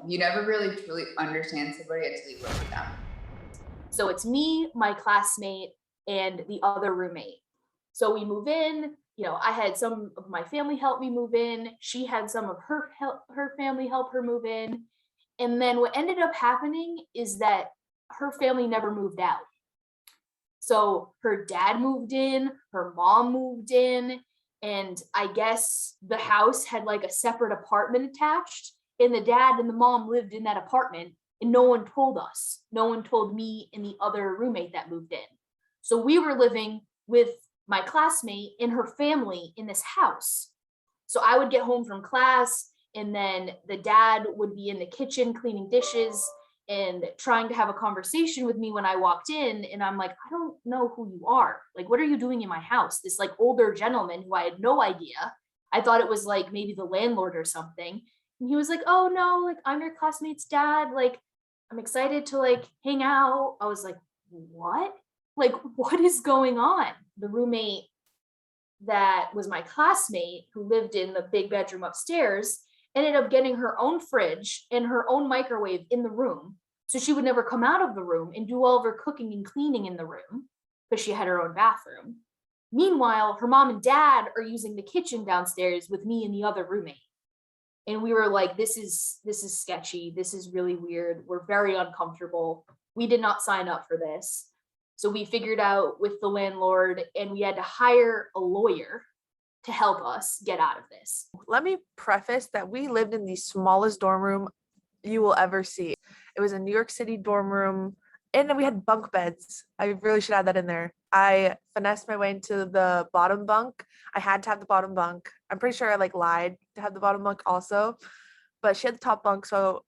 You never really truly understand somebody until you live with them. So it's me, my classmate, and the other roommate. So we move in. I had some of my family help me move in. She had some of her family help her move in. And then what ended up happening is that her family never moved out. So her dad moved in, her mom moved in, and I guess the house had like a separate apartment attached, and the dad and the mom lived in that apartment, and no one told us. No one told me and the other roommate that moved in. So we were living with my classmate and her family in this house. So I would get home from class, and then the dad would be in the kitchen cleaning dishes and trying to have a conversation with me when I walked in. And I'm like, I don't know who you are. Like, what are you doing in my house? This like older gentleman who I had no idea. I thought it was like maybe the landlord or something. And he was like, oh no, like I'm your classmate's dad. Like, I'm excited to like hang out. I was like, what? Like, what is going on? The roommate that was my classmate who lived in the big bedroom upstairs ended up getting her own fridge and her own microwave in the room. So she would never come out of the room and do all of her cooking and cleaning in the room because she had her own bathroom. Meanwhile, her mom and dad are using the kitchen downstairs with me and the other roommate. And we were like, this is sketchy. This is really weird. We're very uncomfortable. We did not sign up for this. So we figured out with the landlord and we had to hire a lawyer to help us get out of this. Let me preface that we lived in the smallest dorm room you will ever see. It was a New York City dorm room, and then we had bunk beds. I really should add that in there. I finessed my way into the bottom bunk. I had to have the bottom bunk. I'm pretty sure I like lied to have the bottom bunk also, but she had the top bunk. So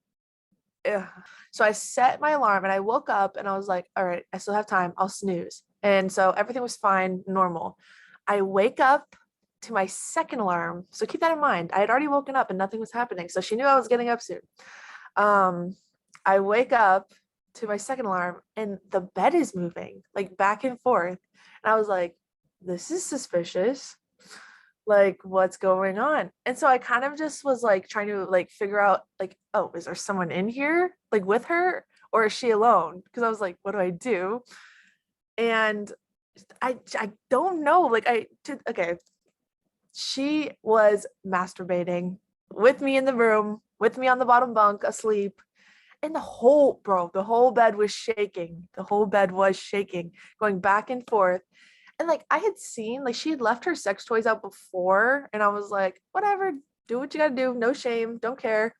I set my alarm and I woke up and I was like, all right, I still have time. I'll snooze. And so everything was fine, normal. I wake up to my second alarm. So keep that in mind. I had already woken up and nothing was happening. So she knew I was getting up soon. I wake up to my second alarm and the bed is moving like back and forth. And I was like, this is suspicious. Like, what's going on? And so I kind of just was like trying to like figure out like, oh, is there someone in here like with her, or is she alone? Because I was like, what do I do? And I don't know. Like okay. She was masturbating with me in the room, with me on the bottom bunk, asleep. And the whole bed was shaking. The whole bed was shaking, going back and forth. And like I had seen, like she had left her sex toys out before, and I was like, whatever, do what you gotta do, no shame, don't care.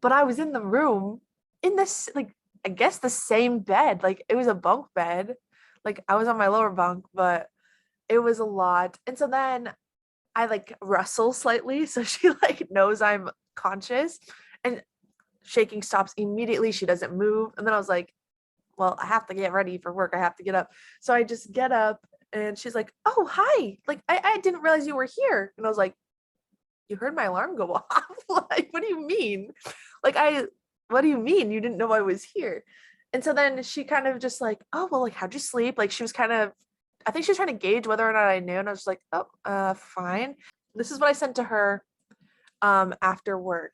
But I was in the room in this, like, I guess the same bed. Like it was a bunk bed. Like I was on my lower bunk, but it was a lot. And so then I like rustle slightly so she like knows I'm conscious, and shaking stops immediately. She doesn't move. And then I was like, well, I have to get ready for work. I have to get up. So I just get up and she's like, oh, hi. Like, I didn't realize you were here. And I was like, you heard my alarm go off. Like, what do you mean? Like, what do you mean? You didn't know I was here. And so then she kind of just like, oh, well, like, how'd you sleep? Like, she was kind of, I think she was trying to gauge whether or not I knew. And I was just like, oh, fine. This is what I sent to her after work.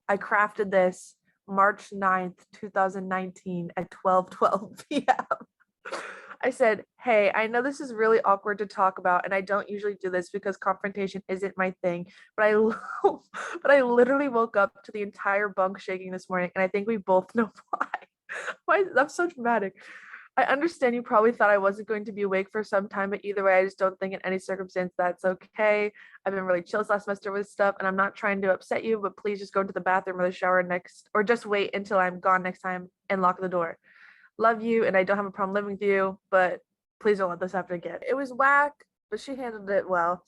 I crafted this March 9th, 2019 at 12:12 p.m. I said, hey, I know this is really awkward to talk about, and I don't usually do this because confrontation isn't my thing, but I literally woke up to the entire bunk shaking this morning, and I think we both know why. Why? I'm so dramatic. I understand you probably thought I wasn't going to be awake for some time, but either way, I just don't think in any circumstance that's okay. I've been really chill this last semester with stuff, and I'm not trying to upset you, but please just go to the bathroom or the shower next, or just wait until I'm gone next time and lock the door. Love you, and I don't have a problem living with you, but please don't let this happen again. It was whack, but she handled it well.